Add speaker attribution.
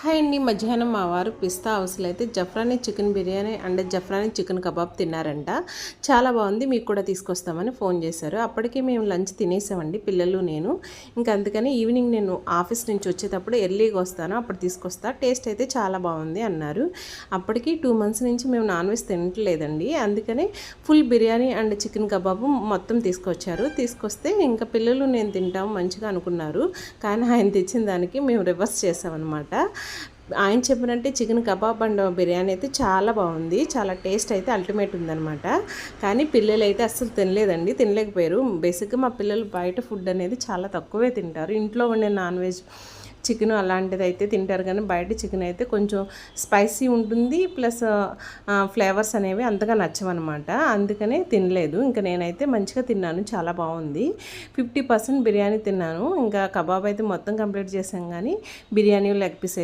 Speaker 1: Hi అండి. మధ్యాహ్నం మా వారు పిస్తా హౌస్లో అయితే zafrani chicken biryani and zafrani chicken kebab తిన్నారంట. చాలా బాగుంది, మీకు కూడా తీసుకొస్తామని ఫోన్ చేశారు. అప్పటికే మేము లంచ్ తినేసామండి, పిల్లలు నేను. ఇంకా అందుకని ఈవినింగ్ నేను ఆఫీస్ నుంచి వచ్చేటప్పుడు ఎర్లీగా వస్తాను, అప్పుడు తీసుకొస్తా, టేస్ట్ అయితే చాలా బాగుంది అన్నారు. అప్పటికి 2 months నుంచి మేము నాన్ వెజ్ తినట్లేదండి, అందుకని full biryani and chicken kebab మొత్తం తీసుకొస్తే ఇంకా పిల్లలు నేను తింటాము మంచిగా అనుకున్నారు. కానీ ఆయన తెచ్చిన దానికి మేము రివర్స్ చేసామన్నమాట. ఆయన చెప్పినట్టే చికెన్ కబాబ్ అండ్ బిర్యానీ అయితే చాలా బాగుంది, చాలా టేస్ట్ అయితే అల్టిమేట్ ఉందన్నమాట. కానీ పిల్లలు అయితే అస్సలు తినలేకపోయారు. బేసిక్గా మా పిల్లలు బయట ఫుడ్ అనేది చాలా తక్కువే తింటారు. ఇంట్లో ఉండే నాన్ వెజ్ చికెన్ అలాంటిది అయితే తింటారు, కానీ బయట చికెన్ అయితే కొంచెం స్పైసీ ఉంటుంది, ప్లస్ ఫ్లేవర్స్ అనేవి అంతగా నచ్చవన్నమాట. అందుకనే తినలేదు. ఇంకా నేనైతే మంచిగా తిన్నాను, చాలా బాగుంది. 50% బిర్యానీ తిన్నాను, ఇంకా కబాబ్ అయితే మొత్తం కంప్లీట్ చేసాం, కానీ బిర్యానీ లెగ్ పీస్